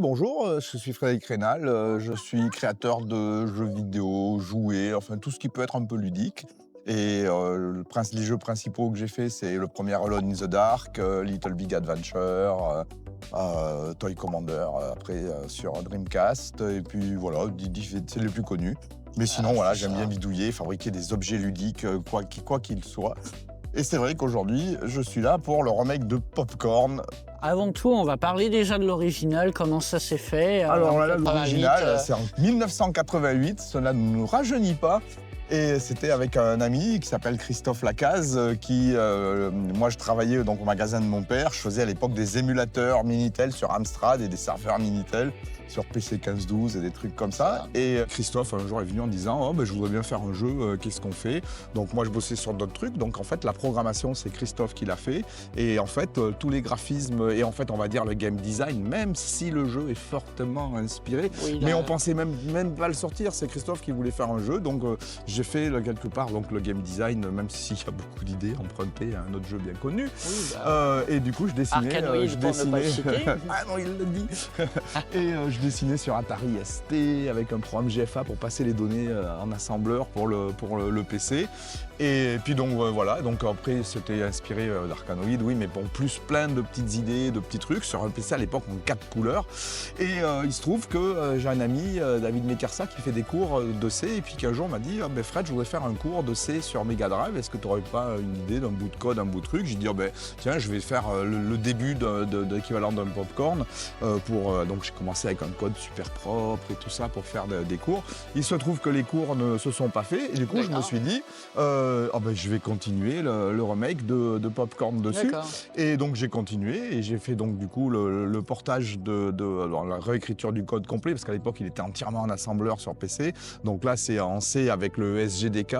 Bonjour, je suis Frédéric Rénal, je suis créateur de jeux vidéo, jouets, enfin tout ce qui peut être un peu ludique et les jeux principaux que j'ai faits, c'est le premier Alone in the Dark, Little Big Adventure, Toy Commander, après sur Dreamcast et puis voilà, c'est les plus connus. Mais sinon C'est voilà, j'aime bien ça. bidouiller, fabriquer des objets ludiques, quoi qu'il soit. Et c'est vrai qu'aujourd'hui, je suis là pour le remake de Popcorn. Avant tout, on va parler déjà de l'original, comment ça s'est fait Alors en là, 88. l'original, c'est en 1988, cela ne nous rajeunit pas. Et c'était avec un ami qui s'appelle Christophe Lacaze, moi je travaillais donc au magasin de mon père, je faisais à l'époque des émulateurs Minitel sur Amstrad et des serveurs Minitel sur PC 1512 et des trucs comme ça. Et Christophe un jour est venu en disant « Oh, ben, je voudrais bien faire un jeu, qu'est-ce qu'on fait ?» Donc moi je bossais sur d'autres trucs, donc en fait la programmation c'est Christophe qui l'a fait. Et en fait tous les graphismes et en fait on va dire le game design, même si le jeu est fortement inspiré, Oui, mais là, on pensait même pas le sortir, c'est Christophe qui voulait faire un jeu, donc j'ai fait quelque part donc, le game design, même s'il y a beaucoup d'idées empruntées à un autre jeu bien connu. oui, Et du coup, je dessinais. Arkanoid, pour ne pas le citer. Ah non, il le dit. Et je dessinais sur Atari ST avec un programme GFA pour passer les données en assembleur pour le PC. Et puis donc voilà, donc après c'était inspiré d'Arkanoid, oui, mais bon, plus plein de petites idées, de petits trucs sur un PC à l'époque en 4 couleurs. Et il se trouve que j'ai un ami, David Mekersa, qui fait des cours de C et puis qu'un jour m'a dit ben Fred, je voudrais faire un cours de C sur Mega Drive, est-ce que tu n'aurais pas une idée d'un bout de code, un bout de truc? J'ai dit ben tiens, je vais faire le début de l'équivalent d'un popcorn donc j'ai commencé avec un code super propre et tout ça pour faire des cours. Il se trouve que les cours ne se sont pas faits et du coup je me suis dit je vais continuer le remake de Popcorn dessus. D'accord. Et donc j'ai continué et j'ai fait donc du coup le portage alors, la réécriture du code complet parce qu'à l'époque il était entièrement en assembleur sur PC. Donc là c'est en C avec le SGDK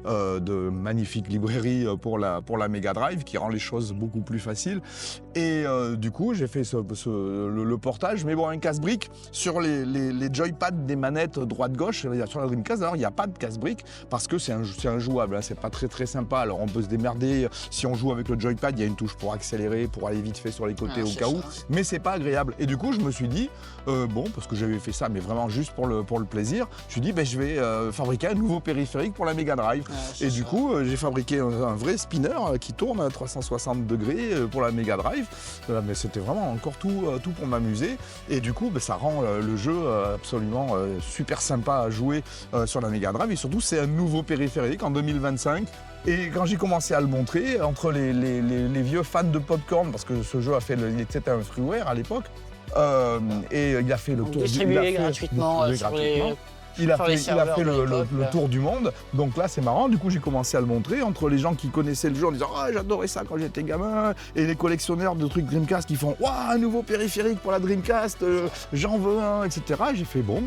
de magnifique librairie pour la Mega Drive qui rend les choses beaucoup plus faciles. Et du coup j'ai fait le portage, mais bon un casse-brique sur les joypads des manettes droite-gauche. Sur la Dreamcast alors il n'y a pas de casse-brique parce que c'est injouable, hein, c'est pas très sympa. Alors on peut se démerder, si on joue avec le joypad, il y a une touche pour accélérer, pour aller vite fait sur les côtés au cas où, mais c'est pas agréable. Et du coup je me suis dit, parce que j'avais fait ça, mais vraiment juste pour le plaisir, je me suis dit je vais fabriquer un nouveau périphérique pour la Mega Drive. Et du coup j'ai fabriqué un vrai spinner qui tourne à 360 degrés pour la Mega Drive. Mais c'était vraiment encore tout pour m'amuser. Et du coup ça rend le jeu absolument super sympa à jouer sur la Mega Drive. Et surtout c'est un nouveau périphérique en 2025. Et quand j'ai commencé à le montrer, entre les vieux fans de Popcorn, parce que ce jeu il était un freeware à l'époque, et il a fait le Donc tour distribué gratuitement sur les il a sur fait, les serveurs de l'époque. le tour du monde, donc là c'est marrant, du coup j'ai commencé à le montrer entre les gens qui connaissaient le jeu en disant « Ah, j'adorais ça quand j'étais gamin » et les collectionneurs de trucs Dreamcast qui font « Waouh, un nouveau périphérique pour la Dreamcast, j'en veux un, etc. » J'ai fait « Bon,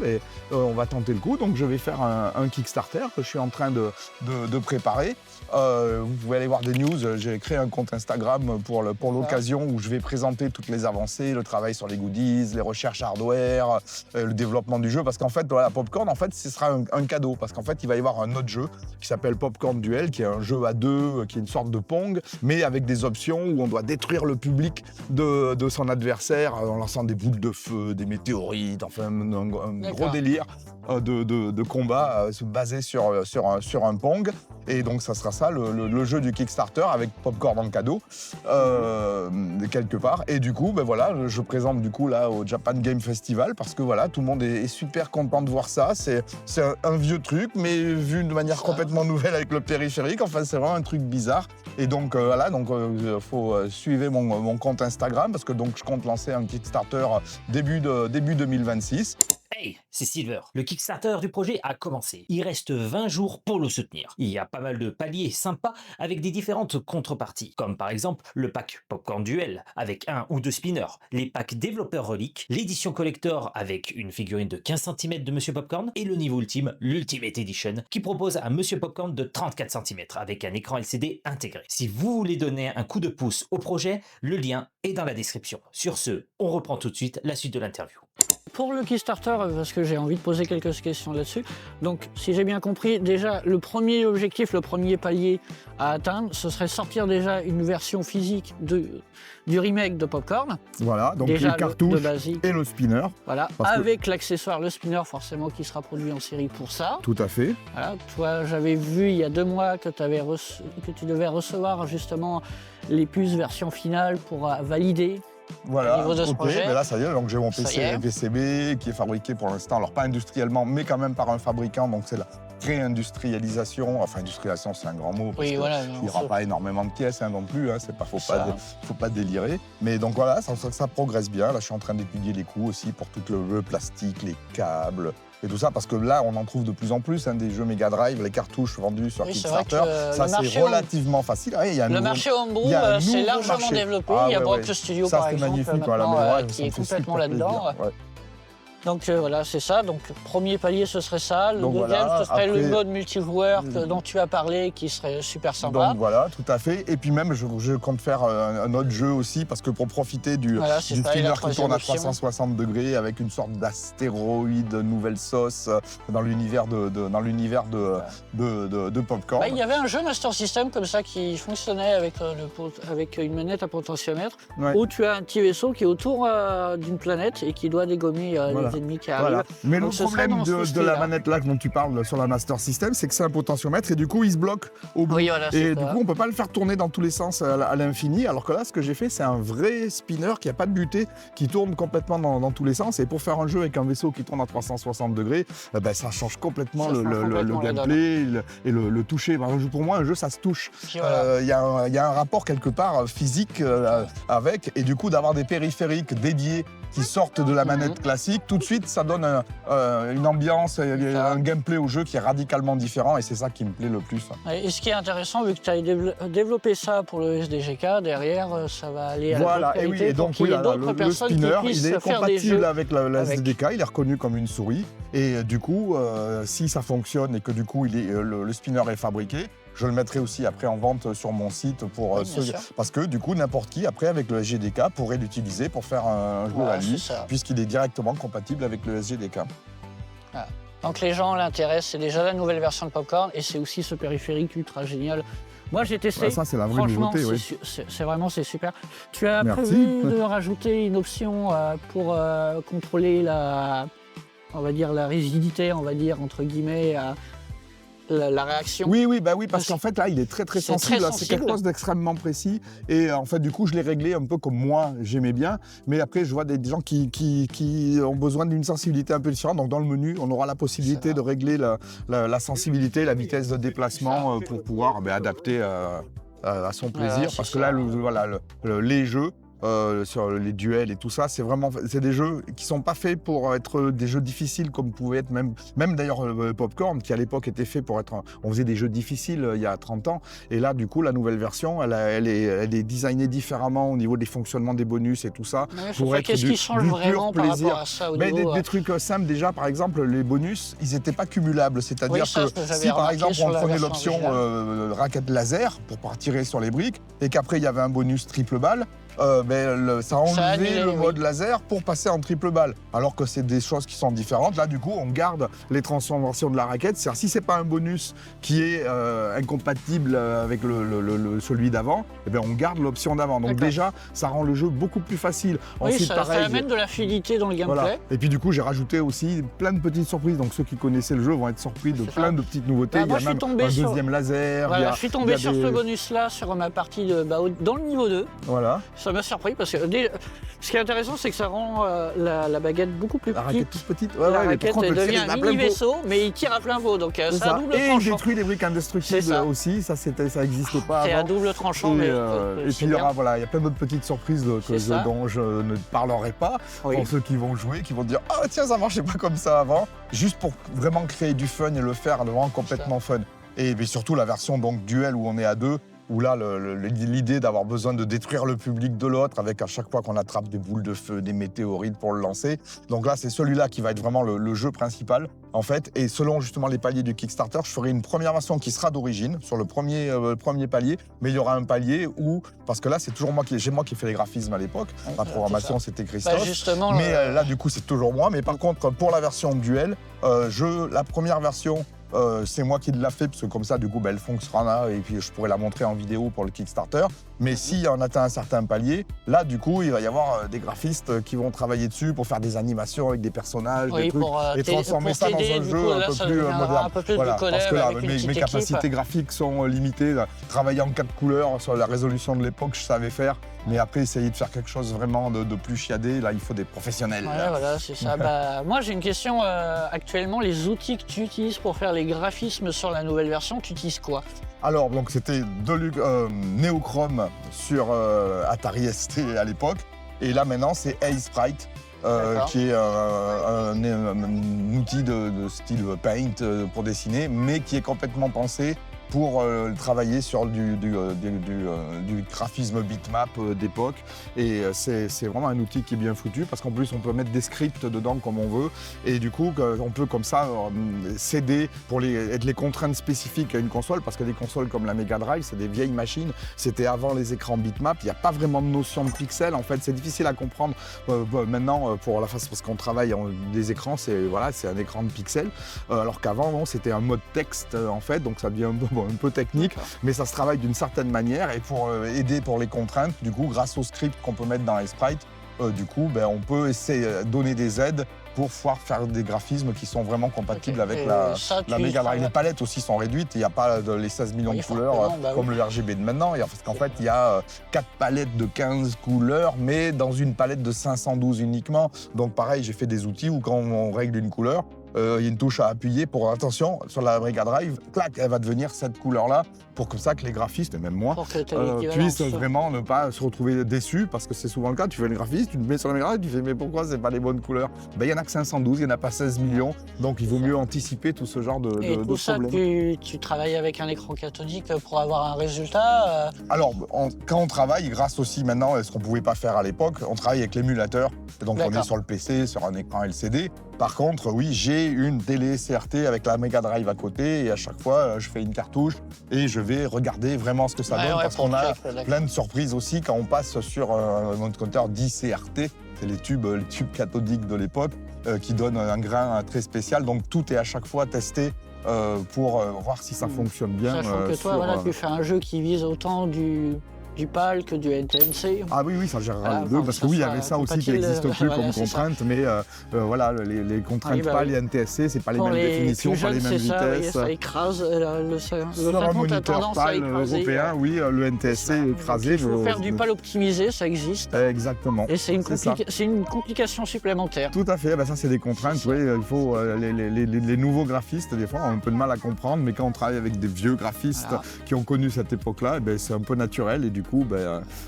on va tenter le coup, donc je vais faire un Kickstarter que je suis en train de préparer. » Vous pouvez aller voir des news, j'ai créé un compte Instagram pour l'occasion où je vais présenter toutes les avancées, le travail sur les goodies, les recherches hardware, le développement du jeu, parce qu'en fait, voilà, Popcorn, en fait, ce sera un cadeau, parce qu'en fait, il va y avoir un autre jeu qui s'appelle Popcorn Duel, qui est un jeu à deux, qui est une sorte de Pong, mais avec des options où on doit détruire le public de son adversaire en lançant des boules de feu, des météorites, enfin un gros délire de combat basé sur un Pong. Et donc ça sera ça, le jeu du Kickstarter avec Popcorn en cadeau, quelque part. Et du coup, voilà, je présente du coup là au Japan Game Festival parce que voilà, tout le monde est super content de voir ça. C'est un vieux truc, mais vu de manière complètement nouvelle avec le périphérique. Enfin, c'est vraiment un truc bizarre. Et donc voilà, donc faut suivre mon compte Instagram parce que donc je compte lancer un Kickstarter début 2026. Hey, c'est Silver. Le Kickstarter du projet a commencé. Il reste 20 jours pour le soutenir. Il y a pas mal de paliers sympas avec des différentes contreparties, comme par exemple le pack Popcorn Duel avec un ou deux spinners, les packs développeurs reliques, l'édition collector avec une figurine de 15 cm de Monsieur Popcorn et le niveau ultime, l'Ultimate Edition, qui propose un Monsieur Popcorn de 34 cm avec un écran LCD intégré. Si vous voulez donner un coup de pouce au projet, le lien est dans la description. Sur ce, on reprend tout de suite la suite de l'interview. Pour le Kickstarter, parce que j'ai envie de poser quelques questions là-dessus, donc si j'ai bien compris, déjà le premier objectif, le premier palier à atteindre, ce serait sortir déjà une version physique du remake de Popcorn. Voilà, donc déjà les cartouches le basique. et le spinner. Voilà, Parce que- avec l'accessoire, le spinner forcément qui sera produit en série pour ça. Tout à fait. Voilà, toi, j'avais vu il y a 2 mois que tu devais recevoir justement les puces version finale pour valider. Voilà, Au niveau de ce ok, projet. mais là ça y est, donc j'ai mon Ça y PC est. PCB qui est fabriqué pour l'instant, alors pas industriellement, mais quand même par un fabricant, donc c'est la réindustrialisation, enfin industrialisation c'est un grand mot, parce Oui, que voilà. il n'y aura pas énormément de pièces non plus, c'est pas, faut Ça. pas délirer. Mais donc voilà, ça progresse bien, là je suis en train d'étudier les coûts aussi pour tout le plastique, les câbles, et tout ça, parce que là, on en trouve de plus en plus, des jeux Mega Drive, les cartouches vendues sur Oui, c'est vrai Kickstarter, que ça le c'est marché relativement facile. Ah, il y a un Le nouveau- marché homebrew, il y a un c'est nouveau largement marché. développé. Ah, il y a ouais, Brock ouais. Studio, Ça, par c'est exemple, magnifique, voilà, maintenant, mais ouais, qui ça est me fait complètement super là-dedans. plaisir, ouais. Donc voilà, c'est ça. Donc premier palier, ce serait ça. Le Donc deuxième, voilà, ce serait le après- mode multijoueur dont tu as parlé, qui serait super sympa. Donc voilà, tout à fait. Et puis même, je compte faire un autre jeu aussi, parce que pour profiter du Voilà, c'est ça, et spinner la qui troisième tourne à option. 360 degrés, avec une sorte d'astéroïde, nouvelle sauce, dans l'univers de Popcorn. Il y avait un jeu Master System comme ça qui fonctionnait avec une manette à potentiomètre, Ouais. où tu as un petit vaisseau qui est autour d'une planète et qui doit dégommer Voilà. les ennemis qui arrivent. Voilà. Mais Donc le ce serait problème dans ce de la style-là. manette là dont tu parles sur la Master System, c'est que c'est un potentiomètre et du coup il se bloque au bout. Oui, voilà, c'est Et ça. du coup, on peut pas le faire tourner dans tous les sens à l'infini. Alors que là, ce que j'ai fait, c'est un vrai spinner qui a pas de butée, qui tourne complètement dans tous les sens. Et pour faire un jeu avec un vaisseau qui tourne à 360 degrés, ça change complètement Ça le change complètement la gameplay et le toucher. Par exemple, pour moi, un jeu, ça se touche. Puis voilà. Il y a un rapport quelque part physique avec. Et du coup, d'avoir des périphériques dédiés qui sortent de la manette classique, tout de suite, ça donne une ambiance, un gameplay au jeu qui est radicalement différent. Et c'est ça qui me plaît le plus. Et ce qui est intéressant, vu que tu as développé ça pour le SDGK, derrière, ça va aller à Voilà, la et bonne oui, qualité et donc pour qu'il y ait oui, d'autres le personnes spinner, qui puissent il est faire des jeux. compatible avec la avec. SDK, il est reconnu comme une souris. Et du coup, si ça fonctionne et que du coup le spinner est fabriqué, je le mettrai aussi après en vente sur mon site pour Oui, bien sûr. parce que du coup n'importe qui après avec le SGDK pourrait l'utiliser pour faire un jeu Voilà, à lui, c'est ça. puisqu'il est directement compatible avec le SGDK. Donc les gens l'intéressent, c'est déjà la nouvelle version de Popcorn et c'est aussi ce périphérique ultra génial. Moi j'ai testé. Ouais, ça c'est la vraie Franchement, nouveauté, oui. c'est super. Tu as Merci. prévu de rajouter une option pour contrôler la rigidité, on va dire entre guillemets, la réaction. Oui, parce qu'en fait, là, il est très, très C'est sensible. très là, c'est quelque sensible. chose d'extrêmement précis. Et en fait, du coup, je l'ai réglé un peu comme moi, j'aimais bien. Mais après, je vois des gens qui ont besoin d'une sensibilité un peu différente. Donc, dans le menu, on aura la possibilité de régler la sensibilité, la vitesse de déplacement pour pouvoir adapter à son plaisir. Voilà, c'est parce que ça. là, les jeux, sur les duels et tout ça, c'est des jeux qui sont pas faits pour être des jeux difficiles comme pouvait être même d'ailleurs Popcorn qui à l'époque était fait pour être on faisait des jeux difficiles il y a 30 ans et là du coup la nouvelle version elle est designée différemment au niveau des fonctionnements des bonus et tout ça Ouais, pour être qu'est-ce du qui change pur vraiment par plaisir. rapport à ça au Mais niveau, des trucs simples déjà, par exemple, les bonus, ils n'étaient pas cumulables. C'est-à-dire Oui, ça, que j'avais si par remarqué exemple sur on la prenait version l'option originale. raquette laser pour pouvoir tirer sur les briques et qu'après il y avait un bonus triple balle, ça a enlevé annulait, le oui. mode laser pour passer en triple balle. Alors que c'est des choses qui sont différentes. Là, du coup, on garde les transformations de la raquette. C'est-à-dire, si c'est pas un bonus qui est incompatible avec celui d'avant, on garde l'option d'avant. Donc D'accord. déjà, ça rend le jeu beaucoup plus facile. Oui, Ensuite, ça pareil, amène de la fluidité dans le gameplay. voilà. Et puis du coup, j'ai rajouté aussi plein de petites surprises. Donc ceux qui connaissaient le jeu vont être surpris de C'est plein ça. de petites nouveautés. Bah, moi, il je y a suis même tombé un sur- deuxième laser. Voilà, il y a- je suis il y tombé a sur des- ce bonus-là sur ma partie dans le niveau 2. Voilà. Ça m'a surpris parce que ce qui est intéressant, c'est que ça rend la baguette beaucoup plus La raquette petite. toute petite. La mais par raquette contre, le tir, devient il a un plein mini pot. vaisseau, mais il tire à plein pot. Donc C'est c'est ça. à double Et il tranchant. détruit les briques C'est indestructibles ça. aussi. Ça n'existait pas C'est à avant. double tranchant, mais Et puis c'est il y bien. aura il y a plein d'autres petites surprises C'est ça. dont je ne parlerai pas. Oui. Pour ceux qui vont jouer, qui vont dire ah tiens ça marchait pas comme ça avant, juste pour vraiment créer du fun et le faire vraiment complètement fun. Et mais surtout la version donc duel où on est à deux. où là, l'idée d'avoir besoin de détruire le public de l'autre, avec à chaque fois qu'on attrape des boules de feu, des météorites pour le lancer. Donc là, c'est celui-là qui va être vraiment le jeu principal, en fait. Et selon justement les paliers du Kickstarter, je ferai une première version qui sera d'origine, sur le premier palier, mais il y aura un palier où, parce que là, c'est toujours moi qui ai fait les graphismes à l'époque, la programmation, c'était Christophe. Justement, mais là, du coup, c'est toujours moi. Mais par contre, pour la version duel, la première version, c'est moi qui l'a fait, parce que comme ça, du coup, elle fonctionnera et puis je pourrais la montrer en vidéo pour le Kickstarter. Mais si on atteint un certain palier, là, du coup, il va y avoir des graphistes qui vont travailler dessus pour faire des animations avec des personnages, des trucs, et transformer ça dans un jeu un peu plus moderne. Voilà, parce que là, mes capacités graphiques sont limitées. Travailler en 4 couleurs sur la résolution de l'époque, je savais faire. Mais après, essayer de faire quelque chose vraiment de plus chiadé, là, il faut des professionnels. Voilà, c'est ça. Moi, j'ai une question. Actuellement, les outils que tu utilises pour faire les graphismes sur la nouvelle version, tu utilises quoi? Alors, donc, c'était Neochrome sur Atari ST à l'époque. Et là, maintenant, c'est A-Sprite, qui est un outil de style Paint pour dessiner, mais qui est complètement pensé pour travailler sur du graphisme bitmap d'époque. Et c'est vraiment un outil qui est bien foutu, parce qu'en plus on peut mettre des scripts dedans comme on veut, et du coup on peut comme ça s'aider pour les contraintes spécifiques à une console, parce que des consoles comme la Mega Drive, c'est des vieilles machines, c'était avant les écrans bitmap, il n'y a pas vraiment de notion de pixels, en fait c'est difficile à comprendre maintenant pour la face, parce qu'on travaille des écrans, c'est un écran de pixels, alors qu'avant non, c'était un mode texte en fait, donc ça devient un peu technique, mais ça se travaille d'une certaine manière, et pour aider pour les contraintes, du coup, grâce au script qu'on peut mettre dans A-Sprite, du coup, on peut essayer de donner des aides pour pouvoir faire des graphismes qui sont vraiment compatibles avec la Mega Drive. Les palettes aussi sont réduites, il n'y a pas les 16 millions de couleurs comme le RGB de maintenant, parce qu'en fait, il y a 4 palettes de 15 couleurs, mais dans une palette de 512 uniquement. Donc pareil, j'ai fait des outils où quand on règle une couleur, il y a une touche à appuyer pour, attention, sur la Mega Drive, clac, elle va devenir cette couleur-là, pour comme ça que les graphistes, et même moi, puissent vraiment ne pas se retrouver déçus, parce que c'est souvent le cas, tu fais le graphiste, tu le mets sur la Mega Drive, tu fais mais pourquoi c'est pas les bonnes couleurs? Il n'y en a que 512, il n'y en a pas 16 millions, donc il vaut mieux anticiper tout ce genre de problèmes. Tu travailles avec un écran cathodique pour avoir un résultat Alors, quand on travaille, grâce aussi maintenant à ce qu'on ne pouvait pas faire à l'époque, on travaille avec l'émulateur, donc on est sur le PC, sur un écran LCD. Par contre, oui, j'ai une télé CRT avec la Mega Drive à côté, et à chaque fois, je fais une cartouche et je vais regarder vraiment ce que ça donne, parce qu'on a plein de surprises aussi quand on passe sur un compteur dit CRT, c'est les tubes cathodiques de l'époque, qui donnent un grain très spécial, donc tout est à chaque fois testé pour voir si ça fonctionne bien. Sachant que toi, tu fais un jeu qui vise autant du PAL que du NTNC. Ah oui, ça gérera les deux, parce que oui, il y avait ça aussi qui n'existe plus comme contrainte, mais les contraintes PAL et NTSC, c'est pas les mêmes définitions, pas les mêmes vitesses. Ça écrase sur un moniteur PAL européen, oui, le NTSC est écrasé. Il faut faire du PAL optimisé, ça existe. Exactement. Et c'est une complication supplémentaire. Tout à fait, ça c'est des contraintes, oui, il faut les nouveaux graphistes, des fois, ont un peu de mal à comprendre, mais quand on travaille avec des vieux graphistes qui ont connu cette époque-là, c'est un peu naturel, et du coup,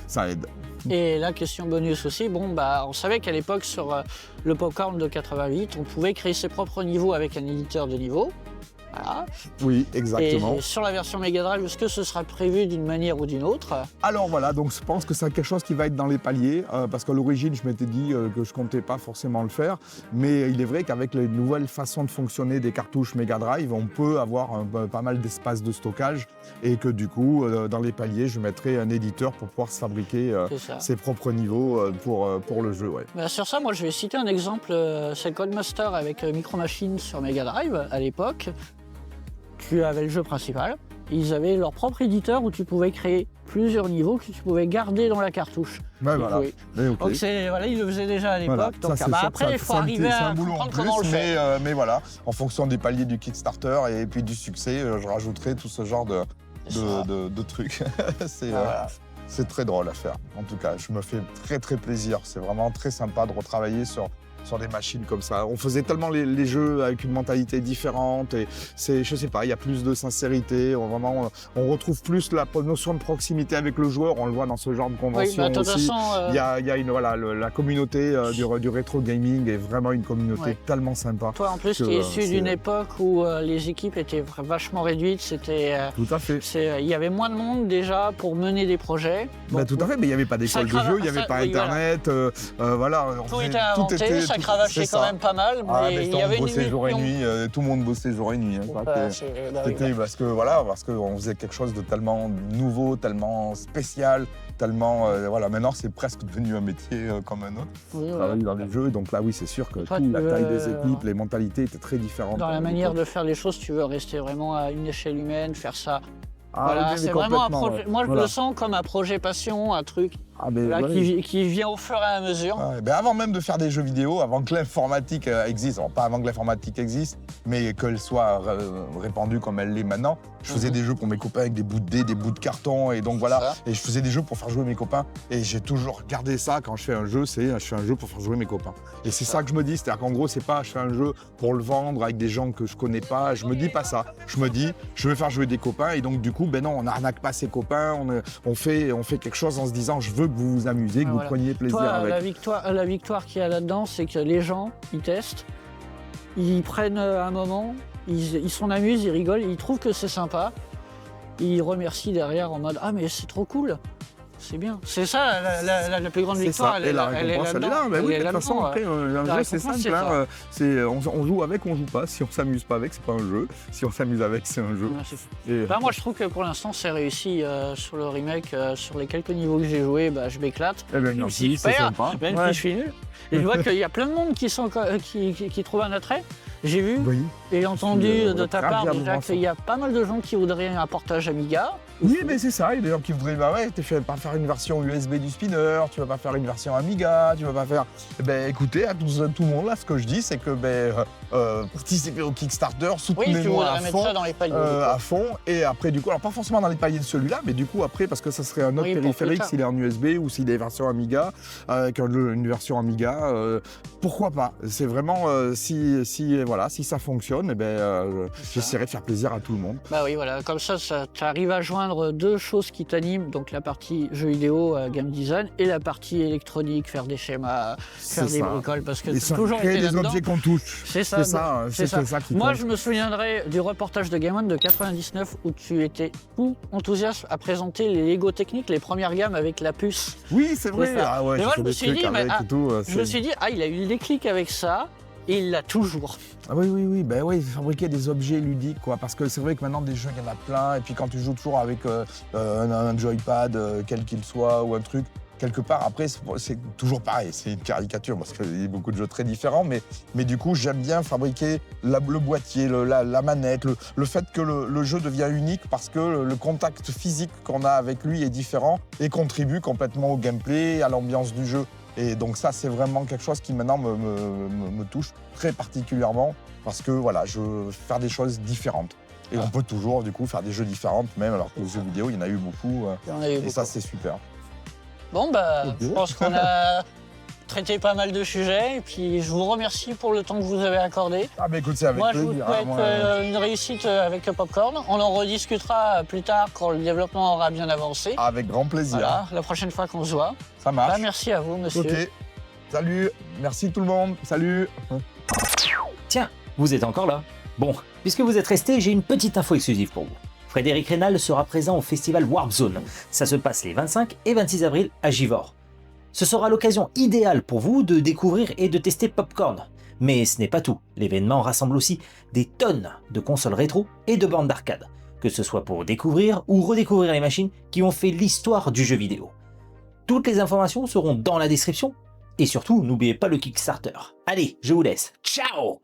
ça aide. Et la question bonus aussi, on savait qu'à l'époque, sur le Popcorn de 88, on pouvait créer ses propres niveaux avec un éditeur de niveau. Voilà. Oui, exactement. Et sur la version Mega Drive, est-ce que ce sera prévu d'une manière ou d'une autre? Alors voilà, donc je pense que c'est quelque chose qui va être dans les paliers, parce qu'à l'origine, je m'étais dit que je comptais pas forcément le faire, mais il est vrai qu'avec les nouvelles façons de fonctionner des cartouches Mega Drive, on peut avoir pas mal d'espace de stockage, et que du coup, dans les paliers, je mettrai un éditeur pour pouvoir se fabriquer ses propres niveaux pour le jeu. Ouais. Sur ça, moi, je vais citer un exemple, c'est Codemaster avec Micro Machines sur Mega Drive à l'époque. Tu avais le jeu principal, ils avaient leur propre éditeur où tu pouvais créer plusieurs niveaux que tu pouvais garder dans la cartouche. Voilà. Donc ils le faisaient déjà à l'époque. Après, il faut arriver à comprendre comment on le fait. Mais voilà, en fonction des paliers du Kickstarter et puis du succès, je rajouterai tout ce genre de trucs. C'est très drôle à faire. En tout cas, je me fais très très plaisir. C'est vraiment très sympa de retravailler sur sur des machines comme ça. On faisait tellement les jeux avec une mentalité différente et je sais pas, il y a plus de sincérité. On retrouve plus la notion de proximité avec le joueur. On le voit dans ce genre de convention de toute aussi. façon, Il y a la communauté du rétro gaming est vraiment une communauté tellement sympa. Toi, en plus, tu es issu d'une époque où les équipes étaient vachement réduites. C'était. Tout à fait. Il y avait moins de monde déjà pour mener des projets. Bah, tout à fait, mais il n'y avait pas d'école de jeu, il n'y avait pas Internet. Voilà. Tout était inventé, ça cravachait quand même pas mal. Mais il y avait on bossait jour et nuit, tout le monde bossait jour et nuit. C'était parce qu'on faisait quelque chose de tellement nouveau, tellement spécial, tellement maintenant c'est presque devenu un métier comme un autre. Travailler dans les jeux, donc là oui c'est sûr que la taille des équipes, les mentalités étaient très différentes. Dans la manière de faire les choses, tu veux rester vraiment à une échelle humaine, faire ça. Voilà, c'est vraiment un projet. Moi je le sens comme un projet passion, un truc qui vient au fur et à mesure. Avant même de faire des jeux vidéo, avant que l'informatique existe, alors pas avant que l'informatique existe, mais qu'elle soit répandue comme elle l'est maintenant, je faisais des jeux pour mes copains avec des bouts de dés, des bouts de carton, et donc voilà. Et je faisais des jeux pour faire jouer mes copains. Et j'ai toujours gardé ça quand je fais un jeu, je fais un jeu pour faire jouer mes copains. Et c'est ça que je me dis, c'est-à-dire qu'en gros, c'est pas je fais un jeu pour le vendre avec des gens que je connais pas. Je me dis pas ça. Je me dis, je vais faire jouer des copains, et donc du coup, non, on n'arnaque pas ses copains, on fait quelque chose en se disant, je veux que vous vous amusez, que vous preniez plaisir Toi, avec. La victoire qu'il y a là-dedans, c'est que les gens, ils testent, ils prennent un moment, ils s'en amusent, ils rigolent, ils trouvent que c'est sympa, ils remercient derrière en mode « Ah mais c'est trop cool !» C'est bien. C'est ça la plus grande victoire. Et la récompense, elle est là. Oui, de toute façon, après, un jeu, c'est simple. On joue avec, on joue pas. Si on s'amuse pas avec, c'est pas un jeu. Si on s'amuse avec, c'est un jeu. Moi, je trouve que pour l'instant, c'est réussi sur le remake. Sur les quelques niveaux que j'ai joués, je m'éclate. Merci, c'est sympa. Même si je suis nul. Et je vois qu'il y a plein de monde qui trouvent un attrait. J'ai vu et entendu de ta part déjà qu'il y a pas mal de gens qui voudraient un portage Amiga. Oui, mais c'est ça, il y a des gens qui voudraient, tu vas pas faire une version USB du spinner, tu vas pas faire une version Amiga, tu vas pas faire... écoutez, à tout le monde, là, ce que je dis, c'est que participez au Kickstarter, soutenez-moi à fond, et après, du coup, alors pas forcément dans les paliers de celui-là, mais du coup, après, parce que ça serait un autre périphérique s'il est en USB ou s'il est version Amiga, avec une version Amiga, pourquoi pas? C'est vraiment, si ça fonctionne, j'essaierai de faire plaisir à tout le monde. Comme ça, tu arrives à joindre deux choses qui t'animent, donc la partie jeu vidéo, game design, et la partie électronique, faire des schémas, faire des bricoles, parce que c'est toujours été des objets qu'on touche. C'est ça. Qui Moi, compte. je me souviendrai du reportage de Game On de 99 où tu étais tout enthousiaste à présenter les Lego techniques, les premières gammes avec la puce. Oui, c'est vrai. Et moi, je me suis dit, il a eu le déclic avec ça. Et il l'a toujours. Oui, fabriquer des objets ludiques, quoi. Parce que c'est vrai que maintenant, des jeux, il y en a plein. Et puis quand tu joues toujours avec un joypad, quel qu'il soit, ou un truc, quelque part, après, c'est toujours pareil. C'est une caricature, parce qu'il y a beaucoup de jeux très différents. Mais du coup, j'aime bien fabriquer le boîtier, la manette, le fait que le jeu devient unique parce que le contact physique qu'on a avec lui est différent et contribue complètement au gameplay, à l'ambiance du jeu. Et donc ça, c'est vraiment quelque chose qui maintenant me touche très particulièrement parce que je veux faire des choses différentes. Et on peut toujours du coup faire des jeux différents, même alors que les jeux vidéo, il y en a eu beaucoup. Ça, c'est super. Bon, je pense qu'on a traité pas mal de sujets et puis je vous remercie pour le temps que vous avez accordé. Écoute, c'est avec plaisir. Moi, je vous souhaite une réussite avec Popcorn. On en rediscutera plus tard quand le développement aura bien avancé. Avec grand plaisir. Voilà, la prochaine fois qu'on se voit. Ça marche. Merci à vous, monsieur. Ok. Salut. Merci tout le monde. Salut. Tiens, vous êtes encore là? Bon, puisque vous êtes restés, j'ai une petite info exclusive pour vous. Frédéric Rénal sera présent au festival Warp Zone. Ça se passe les 25 et 26 avril à Givors. Ce sera l'occasion idéale pour vous de découvrir et de tester Popcorn. Mais ce n'est pas tout, l'événement rassemble aussi des tonnes de consoles rétro et de bornes d'arcade, que ce soit pour découvrir ou redécouvrir les machines qui ont fait l'histoire du jeu vidéo. Toutes les informations seront dans la description, et surtout n'oubliez pas le Kickstarter. Allez, je vous laisse, ciao!